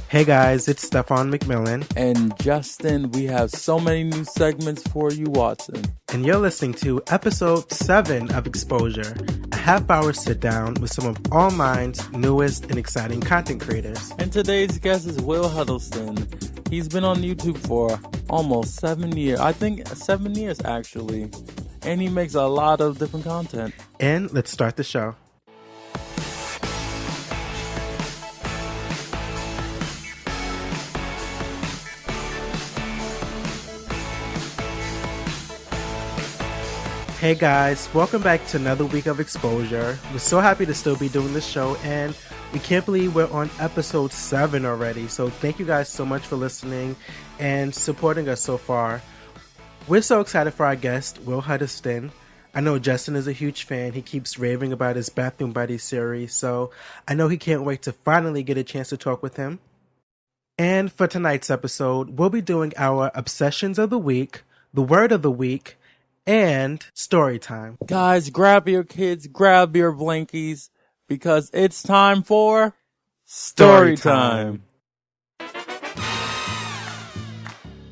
Hey guys, it's Stefan McMillan. And Justin, we have so many new segments for you, Watson. And you're listening to episode 7 of Exposure, a half-hour sit-down with some of OnLine's newest and exciting content creators. And today's guest is Will Huddleston. He's been on YouTube for almost 7 years. I think 7 years, actually. And he makes a lot of different content. And let's start the show. Hey guys, welcome back to another week of Exposure. We're so happy to still be doing this show, and we can't believe we're on episode 7 already. So thank you guys so much for listening and supporting us so far. We're so excited for our guest, Will Huddleston. I know Justin is a huge fan. He keeps raving about his Bathroom Buddies series, so I know he can't wait to finally get a chance to talk with him. And for tonight's episode, we'll be doing our Obsessions of the Week, the Word of the Week, and Storytime. Guys, grab your kids, grab your blankies, because it's time for Storytime.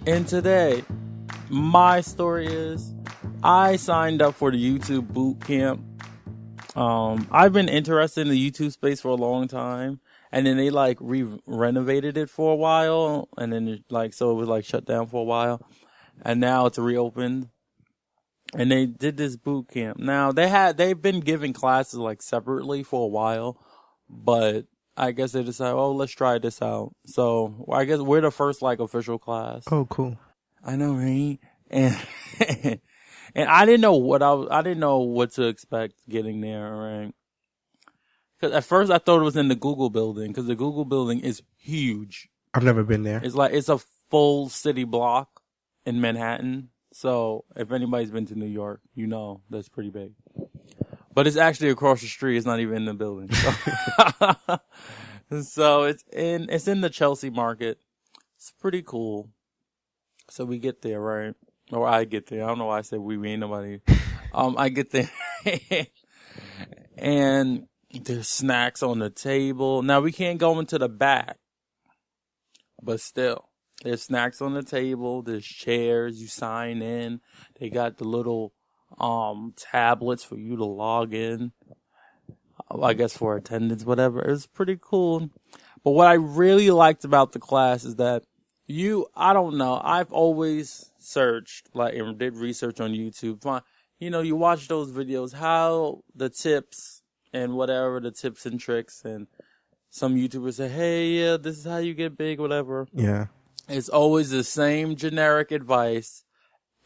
And today, my story is, I signed up for the YouTube boot camp. I've been interested in the YouTube space for a long time, and then they renovated it for a while, and then so it was shut down for a while, and now it's reopened. And they did this boot camp. Now they've been giving classes separately for a while, but I guess they decided, let's try this out. So I guess we're the first official class. Oh, cool. I know, right? And and I didn't know what to expect getting there, right? Because at first I thought it was in the Google building, because the Google building is huge. I've never been there. It's a full city block in Manhattan. So, if anybody's been to New York, you know that's pretty big. But it's actually across the street. It's not even in the building. So it's in the Chelsea market. It's pretty cool. So we get there, right? Or I get there. I don't know why I said we ain't nobody. I get there. And there's snacks on the table. Now, we can't go into the back. But still. There's snacks on the table. There's chairs. You sign in. They got the little tablets for you to log in. I guess for attendance, whatever. It's pretty cool. But what I really liked about the class is that I don't know. I've always searched, and did research on YouTube. You watch those videos, how the tips and whatever, the tips and tricks. And some YouTubers say, hey, yeah, this is how you get big, whatever. Yeah. It's always the same generic advice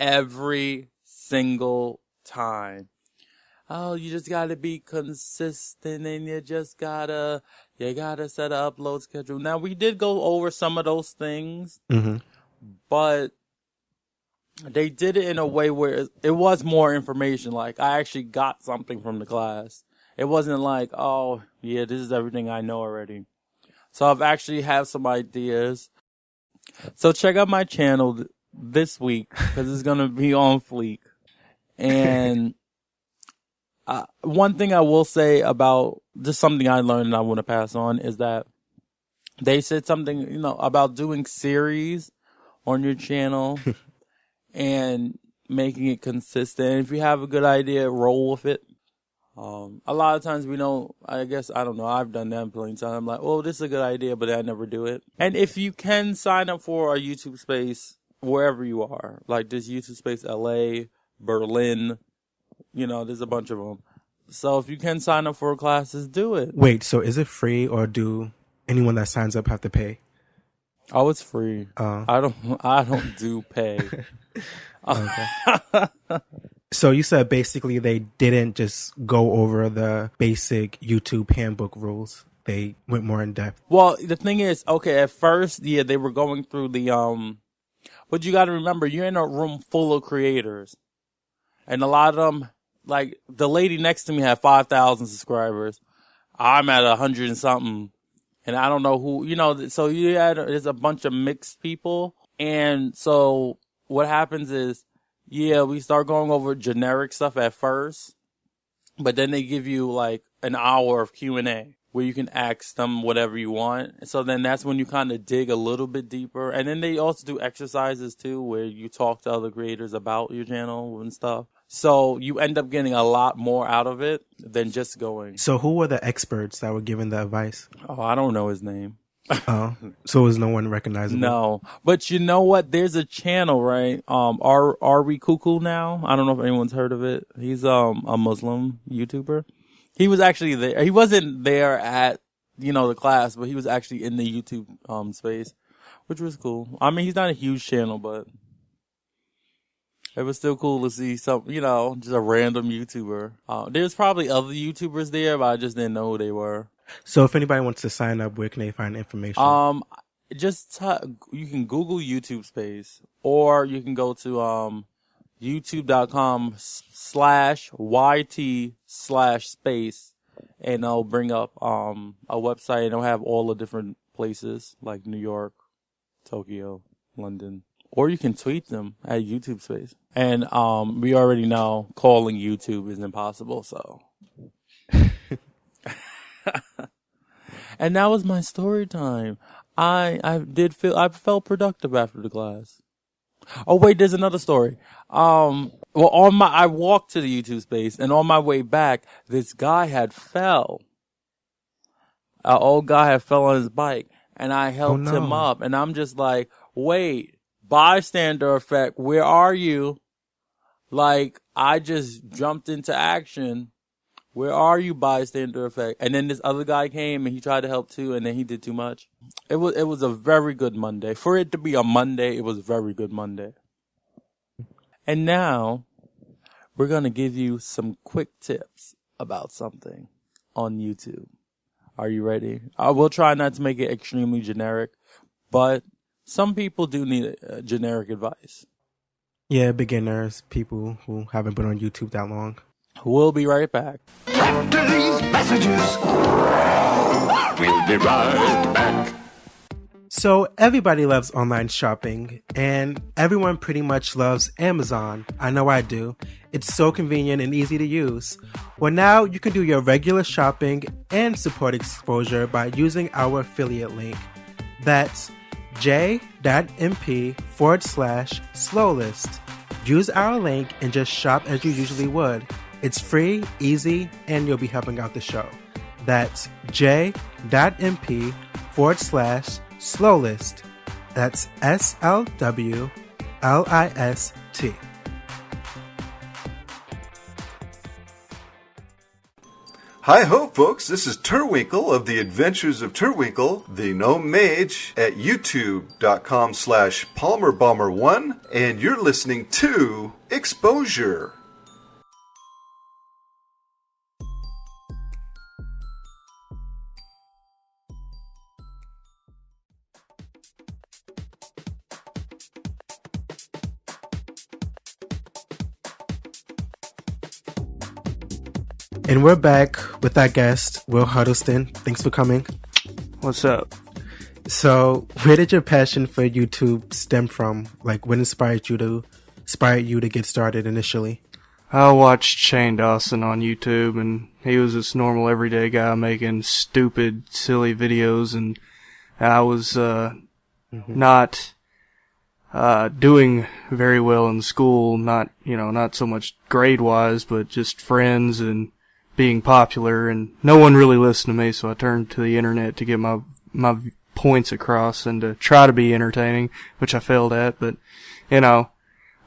every single time. Oh, you just gotta be consistent, and you gotta set an upload schedule. Now, we did go over some of those things, but they did it in a way where it was more information. I actually got something from the class. It wasn't oh, yeah, this is everything I know already. So I've actually have some ideas. So check out my channel this week, because it's going to be on fleek. And one thing I will say about just something I learned and I want to pass on is that they said something, about doing series on your channel and making it consistent. If you have a good idea, roll with it. A lot of times we don't, I don't know, I've done that plenty of times. I'm like, this is a good idea, but I never do it. And if you can sign up for a YouTube space wherever you are, this YouTube space, LA, Berlin, there's a bunch of them. So if you can sign up for classes, do it. Wait, so is it free, or do anyone that signs up have to pay? Oh, it's free. I don't do pay. Okay. So you said basically they didn't just go over the basic YouTube handbook rules. They went more in depth. Well, the thing is, okay, at first, yeah, they were going through the, but you got to remember, you're in a room full of creators. And a lot of them, the lady next to me had 5,000 subscribers. I'm at 100 and something. And I don't know who, so there's a bunch of mixed people. And so what happens is, yeah, we start going over generic stuff at first. But then they give you like an hour of Q&A where you can ask them whatever you want. So then that's when you kind of dig a little bit deeper. And then they also do exercises too where you talk to other creators about your channel and stuff. So you end up getting a lot more out of it than just going. So who were the experts that were giving the advice? Oh, I don't know his name. Oh, so was no one recognizable? No, but you know what? There's a channel, right? Are we cuckoo now? I don't know if anyone's heard of it. He's a Muslim YouTuber. He was actually there. He wasn't there at the class, but he was actually in the YouTube space, which was cool. I mean, he's not a huge channel, but it was still cool to see some, just a random YouTuber. There's probably other YouTubers there, but I just didn't know who they were. So if anybody wants to sign up, where can they find information? You can Google YouTube space, or you can go to youtube.com/YT/space, and it'll bring up a website, and it'll have all the different places like New York, Tokyo, London. Or you can tweet them at YouTube space. And we already know calling YouTube is impossible, so. And that was my story time. I felt productive after the class. Oh wait, there's another story. I walked to the YouTube space, and on my way back, this guy had fell. An old guy had fell on his bike, and I helped him up, and I'm just like, wait, bystander effect, where are you? Like, I just jumped into action. Where are you, bystander effect? And then this other guy came and he tried to help too, and then he did too much. It was a very good Monday. For it to be a Monday, it was a very good Monday. And now we're going to give you some quick tips about something on YouTube. Are you ready? I will try not to make it extremely generic, but some people do need generic advice. Yeah, beginners, people who haven't been on YouTube that long. We'll be right back. After these messages, we'll be right back. So everybody loves online shopping, and everyone pretty much loves Amazon. I know I do. It's so convenient and easy to use. Well, now you can do your regular shopping and support exposure by using our affiliate link. That's j.mp/slowlist. Use our link and just shop as you usually would. It's free, easy, and you'll be helping out the show. That's j.mp/slowlist. That's SLWLIST. Hi ho, folks. This is Turwinkle of the Adventures of Turwinkle, the Gnome Mage, at youtube.com/PalmerBomber1, and you're listening to Exposure. And we're back with our guest, Will Huddleston. Thanks for coming. What's up? So, where did your passion for YouTube stem from? Like, what inspired you to get started initially? I watched Shane Dawson on YouTube, and he was this normal, everyday guy making stupid, silly videos, and I was not doing very well in school. Not so much grade-wise, but just friends and being popular, and no one really listened to me, so I turned to the internet to get my points across and to try to be entertaining, which I failed at, but,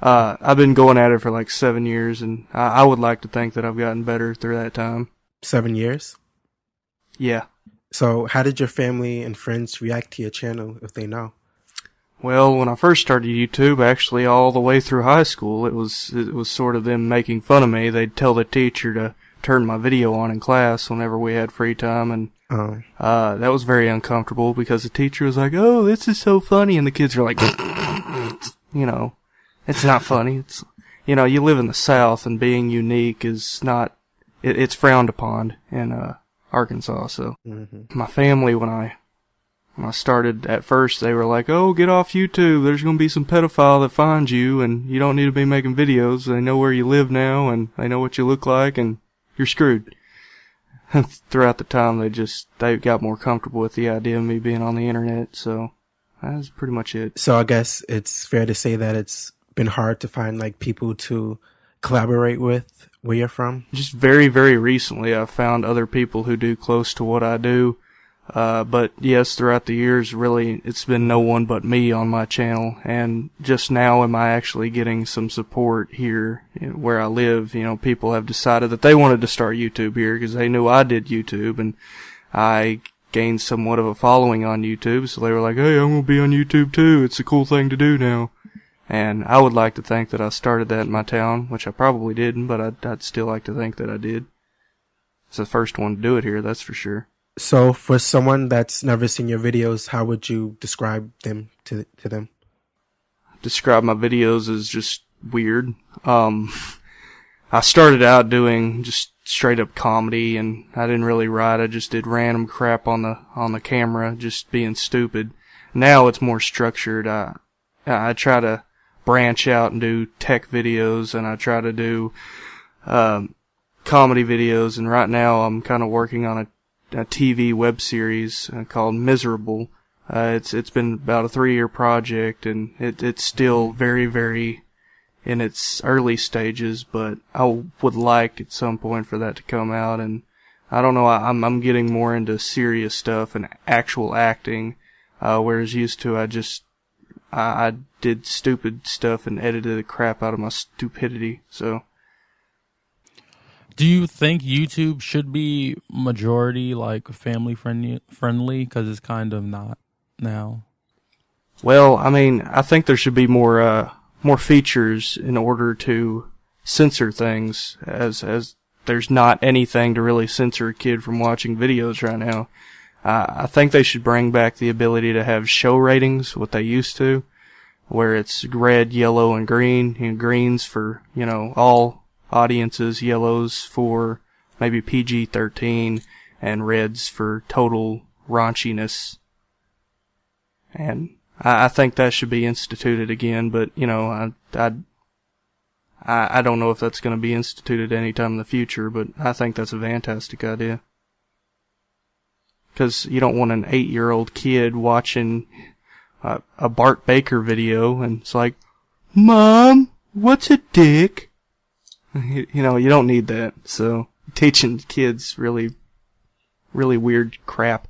I've been going at it for like 7 years, and I would like to think that I've gotten better through that time. 7 years? Yeah. So, how did your family and friends react to your channel, if they know? Well, when I first started YouTube, actually all the way through high school, it was sort of them making fun of me. They'd tell the teacher to turn my video on in class whenever we had free time, and that was very uncomfortable because the teacher was like, "Oh, this is so funny," and the kids are like, it's not funny. It's, you live in the South, and being unique is not, it's frowned upon in Arkansas. So my family, when I started, at first they were like, "Oh, get off YouTube. There's going to be some pedophile that finds you, and you don't need to be making videos. They know where you live now, and they know what you look like, and you're screwed. Throughout the time, they got more comfortable with the idea of me being on the internet, so that's pretty much it. So I guess it's fair to say that it's been hard to find like people to collaborate with where you're from. Just very, very recently, I've found other people who do close to what I do. But yes, throughout the years, really, it's been no one but me on my channel. And just now am I actually getting some support here where I live. You know, people have decided that they wanted to start YouTube here because they knew I did YouTube, and I gained somewhat of a following on YouTube. So they were like, hey, I'm going to be on YouTube too. It's a cool thing to do now. And I would like to think that I started that in my town, which I probably didn't, but I'd still like to think that I did. It's the first one to do it here, that's for sure. So for someone that's never seen your videos, how would you describe them to them? Describe my videos as just weird. I started out doing just straight up comedy, and I didn't really write. I just did random crap on the camera, just being stupid. Now it's more structured. I try to branch out and do tech videos, and I try to do comedy videos. And right now I'm kind of working on a TV web series called Miserable. It's been about a 3-year project, and it's still very, very in its early stages, but I would like at some point for that to come out. And I don't know, I'm getting more into serious stuff and actual acting, whereas used to I did stupid stuff and edited the crap out of my stupidity. So do you think YouTube should be majority like family friendly? Because it's kind of not now. Well, I mean, I think there should be more features in order to censor things, as there's not anything to really censor a kid from watching videos right now. I think they should bring back the ability to have show ratings, what they used to, where it's red, yellow, and green. You know, greens for, all audiences, yellows for maybe PG-13, and reds for total raunchiness. And I think that should be instituted again, but, I don't know if that's going to be instituted anytime in the future, but I think that's a fantastic idea. Because you don't want an 8-year-old kid watching a Bart Baker video, and it's like, Mom, what's a dick? You don't need that. So, teaching kids really, really weird crap.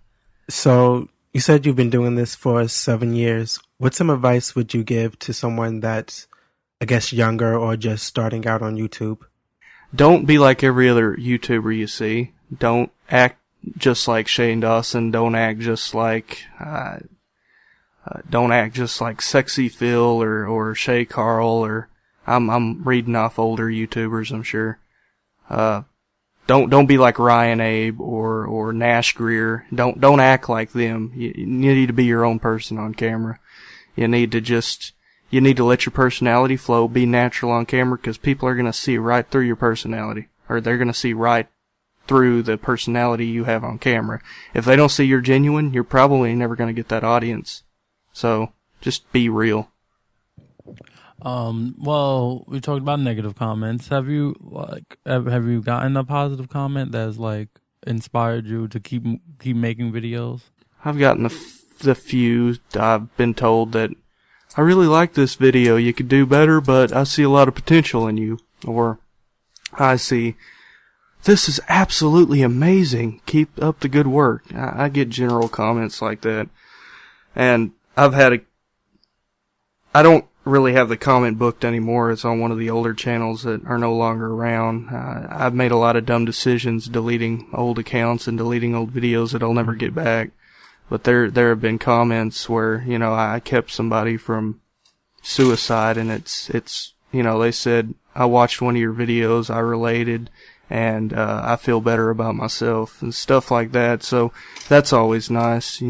So, you said you've been doing this for 7 years. What some advice would you give to someone that's, I guess, younger or just starting out on YouTube? Don't be like every other YouTuber you see. Don't act just like Shane Dawson. Don't act just like Sexy Phil or Shay Carl, or I'm reading off older YouTubers, I'm sure. Don't be like Ryan Abe or Nash Greer. Don't act like them. You need to be your own person on camera. You need to let your personality flow, be natural on camera, because people are going to see right through your personality, or they're going to see right through the personality you have on camera. If they don't see you're genuine, you're probably never going to get that audience. So, just be real. Well, we talked about negative comments. Have you gotten a positive comment that's inspired you to keep making videos? I've gotten the few. I've been told that I really like this video. You could do better, but I see a lot of potential in you. Or I see, this is absolutely amazing. Keep up the good work. I get general comments like that. And I don't really have the comment booked anymore. It's on one of the older channels that are no longer around. I've made a lot of dumb decisions, deleting old accounts and deleting old videos that I'll never get back. But there have been comments where, I kept somebody from suicide, and it's they said, I watched one of your videos, I related, and I feel better about myself, and stuff like that. So that's always nice.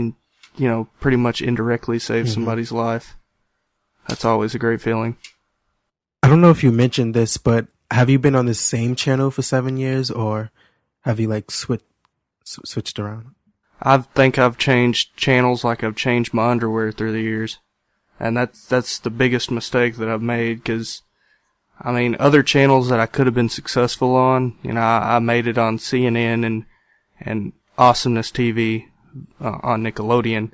Pretty much indirectly save somebody's life. That's always a great feeling. I don't know if you mentioned this, but have you been on the same channel for 7 years, or have you switched around? I think I've changed channels like I've changed my underwear through the years. And that's the biggest mistake that I've made, because I mean, other channels that I could have been successful on, you know, I made it on CNN and Awesomeness TV on Nickelodeon.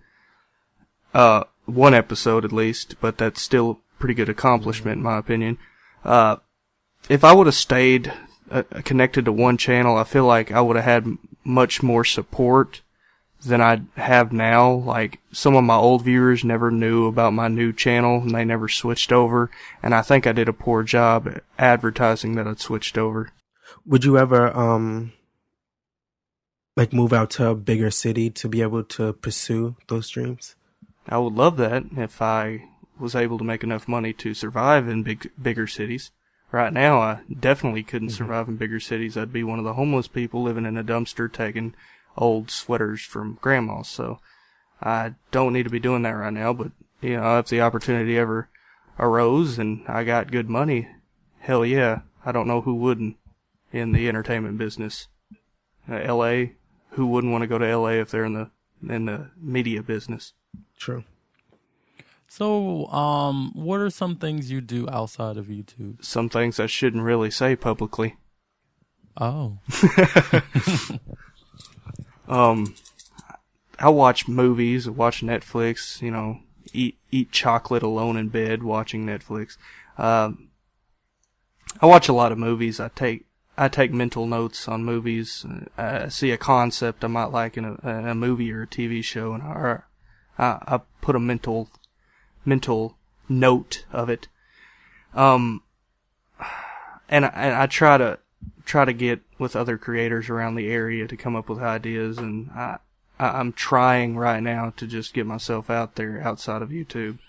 One episode at least, but that's still a pretty good accomplishment in my opinion. If I would have stayed connected to one channel, I feel like I would have had much more support than I have now. Like, some of my old viewers never knew about my new channel, and they never switched over, and I think I did a poor job at advertising that I'd switched over. Would you ever, like, move out to a bigger city to be able to pursue those dreams? I would love that if I was able to make enough money to survive in bigger cities. Right now, I definitely couldn't survive in bigger cities. I'd be one of the homeless people living in a dumpster taking old sweaters from grandma's. So I don't need to be doing that right now. But, you know, if the opportunity ever arose and I got good money, hell yeah. I don't know who wouldn't in the entertainment business. L.A., who wouldn't want to go to L.A. if they're in the media business? True. So, what are some things you do outside of YouTube? Some things I shouldn't really say publicly. Oh. I watch movies, watch Netflix, you know, eat chocolate alone in bed watching Netflix. I watch a lot of movies. I take mental notes on movies. I see a concept I might like in a movie or a TV show, and I put a mental note of it. And I try to get with other creators around the area to come up with ideas, and I'm trying right now to just get myself out there outside of YouTube.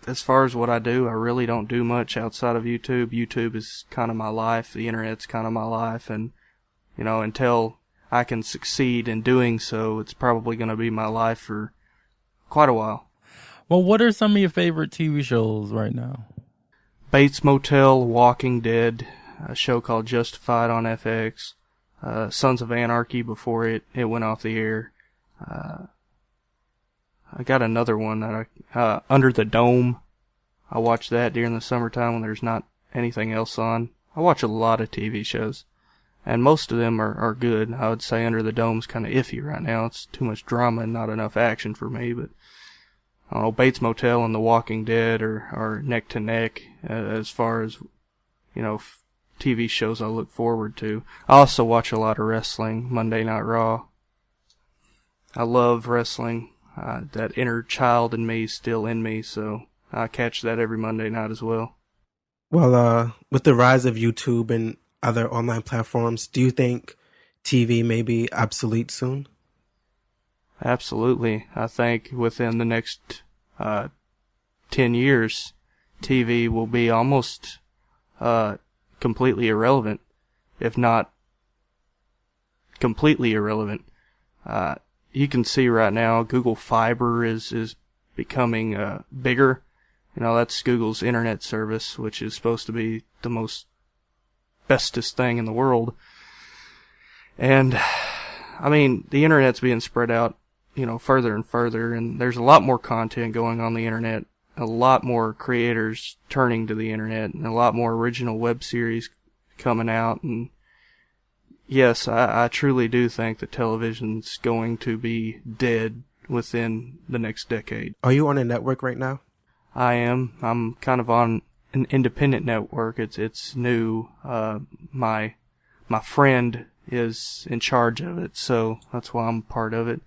As far as what I do, I really don't do much outside of YouTube. YouTube is kind of my life. The internet's kind of my life, and, you know, until I can succeed in doing so, it's probably going to be my life for quite a while. Well, what are some of your favorite TV shows right now? Bates Motel, Walking Dead, a show called Justified on FX, Sons of Anarchy before it went off the air. I got another one that Under the Dome. I watch that during the summertime when there's not anything else on. I watch a lot of TV shows, and most of them are good. I would say Under the Dome's kind of iffy right now. It's too much drama and not enough action for me, but I don't know, Bates Motel and The Walking Dead are neck to neck as far as, you know, TV shows I look forward to. I also watch a lot of wrestling, Monday Night Raw. I love wrestling. That inner child in me is still in me, so I catch that every Monday night as well. Well, with the rise of YouTube and other online platforms, do you think TV may be obsolete soon? Absolutely. I think within the next 10 years, TV will be almost completely irrelevant, if not completely irrelevant. You can see right now Google Fiber is becoming bigger. You know, that's Google's internet service, which is supposed to be the most bestest thing in the world. And, I mean, the internet's being spread out, you know, further and further, and there's a lot more content going on the internet, a lot more creators turning to the internet, and a lot more original web series coming out, and yes, I truly do think that television's going to be dead within the next decade. Are you on a network right now? I am. I'm kind of on an independent network. It's new. My friend is in charge of it, so that's why I'm part of it.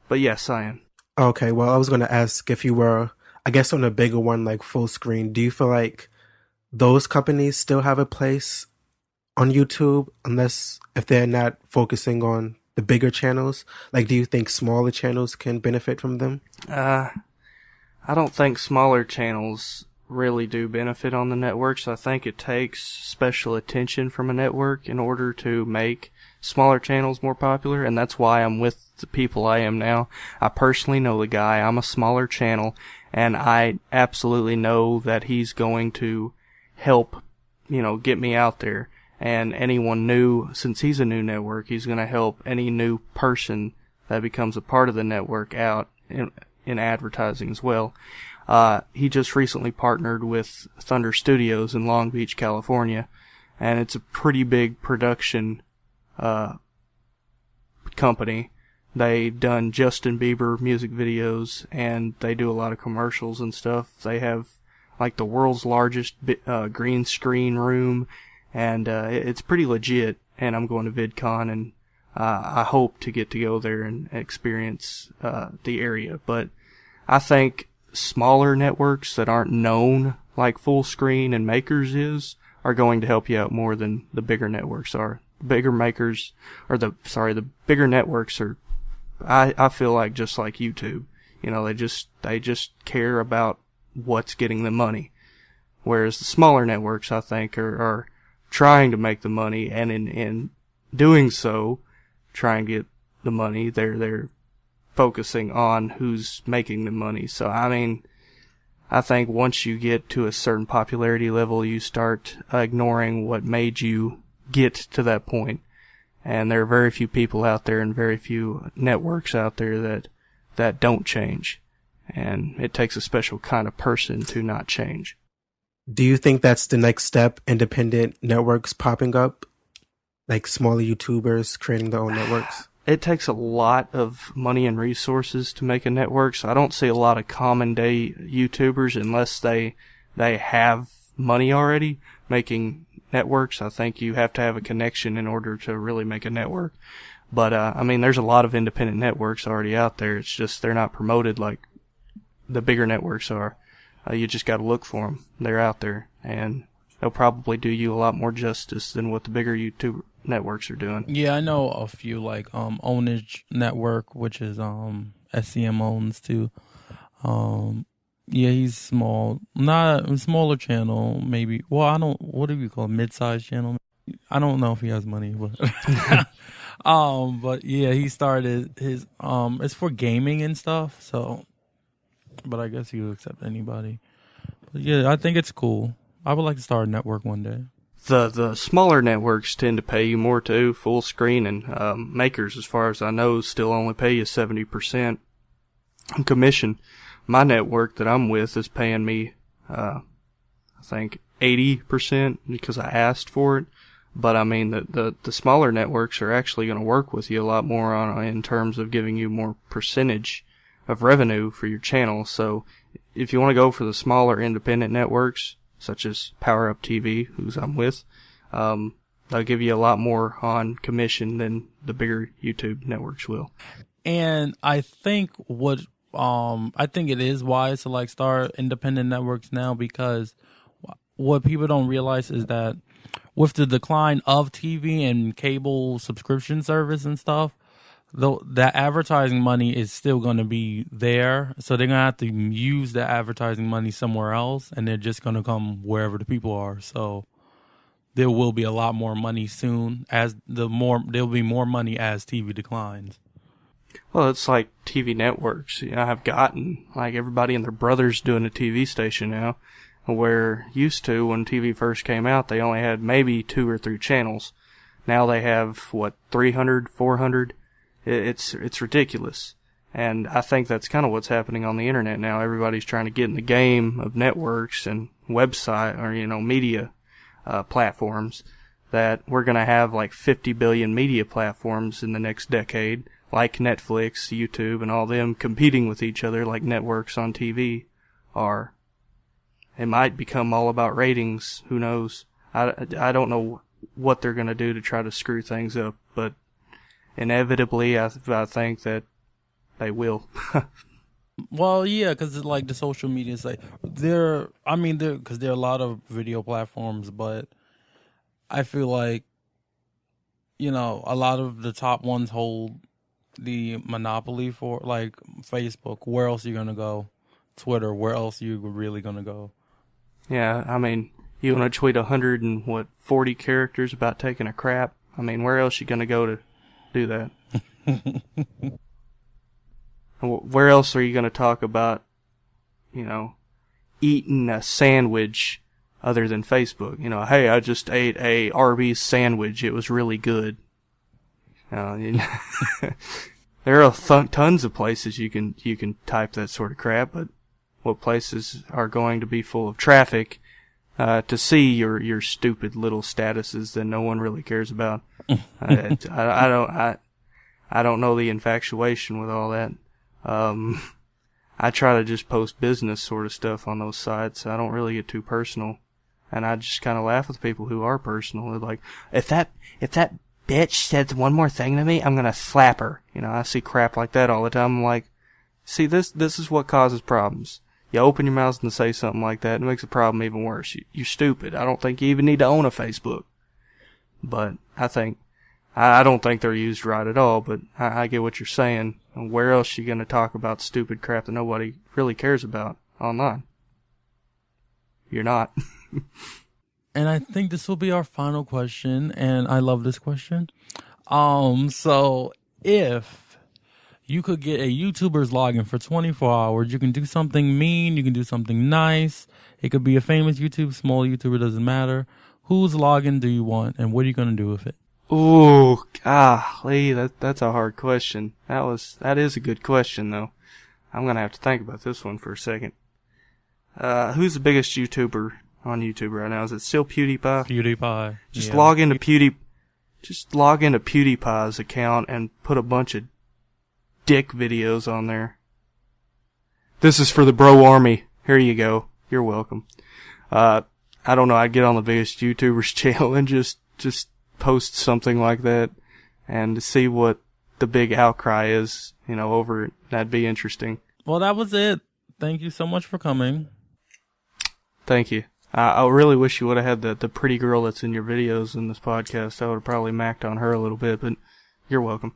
But yes, I am. Okay, well, I was going to ask if you were, I guess, on a bigger one like Full Screen. Do you feel like those companies still have a place on YouTube, unless if they're not focusing on the bigger channels? Like, do you think smaller channels can benefit from them? I don't think smaller channels really do benefit on the networks. I think it takes special attention from a network in order to make smaller channels more popular, and that's why I'm with the people I am now. I personally know the guy. I'm a smaller channel, and I absolutely know that he's going to help, you know, get me out there. And anyone new, since he's a new network, he's going to help any new person that becomes a part of the network out in advertising as well. he just recently partnered with Thunder Studios in Long Beach, California, and it's a pretty big production company. They done Justin Bieber music videos, and they do a lot of commercials and stuff. They have like the world's largest green screen room, and it's pretty legit. And I'm going to VidCon, and I hope to get to go there and experience the area. But I think smaller networks that aren't known like Full Screen and Makers are going to help you out more than the bigger networks are. The bigger networks are, I feel like, just like YouTube. You know, they just care about what's getting the money. Whereas the smaller networks, I think, are trying to make the money, and in doing so, trying to get the money, they're focusing on who's making the money. So, I mean, I think once you get to a certain popularity level, you start ignoring what made you get to that point. And there are very few people out there and very few networks out there that don't change. And it takes a special kind of person to not change. Do you think that's the next step? Independent networks popping up? Like smaller YouTubers creating their own networks? It takes a lot of money and resources to make a network, so I don't see a lot of common day YouTubers unless they have money already making networks. I think you have to have a connection in order to really make a network. But, I mean, there's a lot of independent networks already out there. It's just they're not promoted like the bigger networks are. You just got to look for them. They're out there, and they'll probably do you a lot more justice than what the bigger YouTube networks are doing. Yeah, I know a few, like Ownage Network, which is SCM owns too. Yeah, he's small, not a smaller channel, maybe. Well, I don't. What do you call it? Mid-sized channel? I don't know if he has money, but but yeah, he started his it's for gaming and stuff. So, but I guess he would accept anybody. But yeah, I think it's cool. I would like to start a network one day. The smaller networks tend to pay you more too. Full Screen and Makers, as far as I know, still only pay you 70% commission. My network that I'm with is paying me, I think 80% because I asked for it. But I mean, the smaller networks are actually going to work with you a lot more in terms of giving you more percentage of revenue for your channel. So if you want to go for the smaller independent networks, such as Power Up TV, who's I'm with, they'll give you a lot more on commission than the bigger YouTube networks will. And I think I think it is wise to like start independent networks now, because what people don't realize is that with the decline of TV and cable subscription service and stuff, though that advertising money is still going to be there, so they're going to have to use the advertising money somewhere else, and they're just going to come wherever the people are. So there will be a lot more money soon, there'll be more money as TV declines. Well, it's like TV networks. You know, I've gotten like everybody and their brother's doing a TV station now, where used to when TV first came out, they only had maybe 2 or 3 channels. Now they have 300, 400. It's ridiculous. And I think that's kind of what's happening on the internet now. Everybody's trying to get in the game of networks and website or, media platforms, that we're going to have like 50 billion media platforms in the next decade, like Netflix, YouTube, and all them competing with each other like networks on TV are. It might become all about ratings. Who knows? I don't know what they're going to do to try to screw things up, but inevitably, I think that they will. Well, yeah, because it's like the social media site. Because there are a lot of video platforms, but I feel like, a lot of the top ones hold the monopoly for, like, Facebook. Where else are you going to go? Twitter, where else are you really going to go? Yeah, I mean, you want to tweet 140 characters about taking a crap? I mean, where else are you going to go to do that? Where else are you going to talk about, eating a sandwich other than Facebook? Hey, I just ate a Arby's sandwich. It was really good. There are tons of places you can type that sort of crap, but what places are going to be full of traffic, to see your stupid little statuses that no one really cares about. I don't know the infatuation with all that. I try to just post business sort of stuff on those sites. I don't really get too personal. And I just kind of laugh with people who are personal. They're like, if that bitch says one more thing to me, I'm gonna slap her. You know, I see crap like that all the time. I'm like, see, this is what causes problems. You open your mouth and say something like that, it makes the problem even worse. You're stupid. I don't think you even need to own a Facebook. But I don't think they're used right at all, but I get what you're saying. Where else are you gonna talk about stupid crap that nobody really cares about online? You're not. And I think this will be our final question, and I love this question. So if you could get a YouTuber's login for 24 hours, you can do something mean, you can do something nice. It could be a famous YouTuber, small YouTuber, doesn't matter. Whose login do you want, and what are you going to do with it? Ooh, golly, that's a hard question. That is a good question, though. I'm gonna have to think about this one for a second. Who's the biggest YouTuber on YouTube right now? Is it still PewDiePie? PewDiePie. Just log into PewDiePie's account and put a bunch of dick videos on there. This is for the bro army. Here you go. You're welcome. I don't know. I'd get on the biggest YouTuber's channel and just post something like that and see what the big outcry is, over it. That'd be interesting. Well, that was it. Thank you so much for coming. Thank you. I really wish you would have had the pretty girl that's in your videos in this podcast. I would have probably macked on her a little bit, but you're welcome.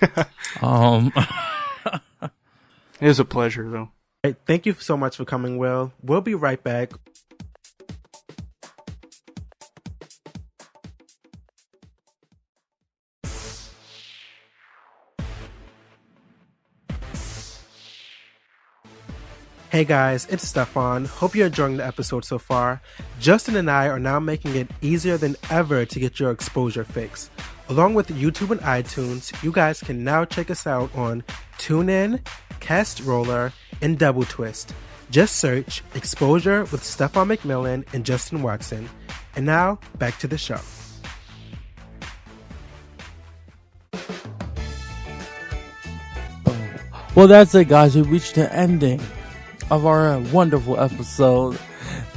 It was a pleasure, though. Right, thank you so much for coming, Will. We'll be right back. Hey guys, it's Stefan. Hope you're enjoying the episode so far. Justin and I are now making it easier than ever to get your exposure fix. Along with YouTube and iTunes, you guys can now check us out on TuneIn, Cast Roller, and Double Twist. Just search Exposure with Stefan McMillan and Justin Watson. And now, back to the show. Well, that's it, guys. We reached the ending of our wonderful episode.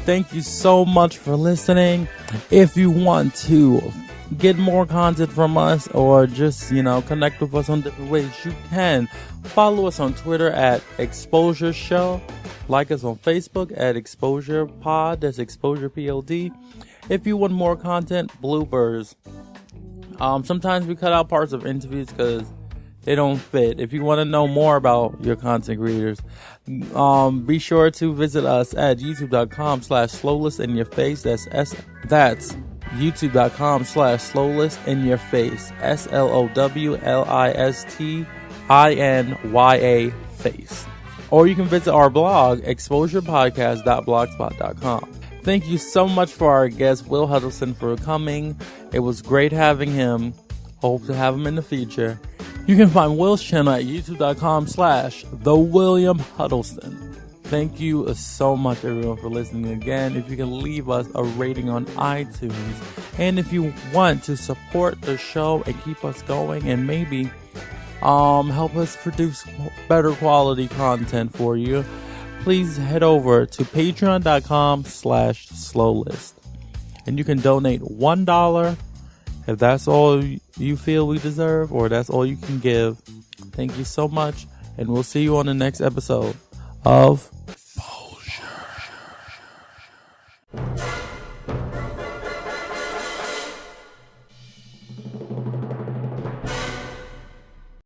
Thank you so much for listening. If you want to get more content from us or just, connect with us on different ways, you can follow us on Twitter at Exposure Show. Like us on Facebook at Exposure Pod. That's Exposure POD. If you want more content, bloopers. Sometimes we cut out parts of interviews because they don't fit. If you want to know more about your content creators, be sure to visit us at youtube.com/slowlistinyourface. That's youtube.com/slowlistinyourface. SLOWLISTINYA face. Or you can visit our blog, exposurepodcast.blogspot.com. Thank you so much for our guest, Will Huddleston, for coming. It was great having him. Hope to have him in the future. You can find Will's channel at youtube.com/TheWilliamHuddleston. Thank you so much, everyone, for listening again. If you can leave us a rating on iTunes, and if you want to support the show and keep us going, and maybe help us produce better quality content for you, please head over to patreon.com/slowlist, and you can donate $1 if that's all you feel we deserve, or that's all you can give. Thank you so much, and we'll see you on the next episode of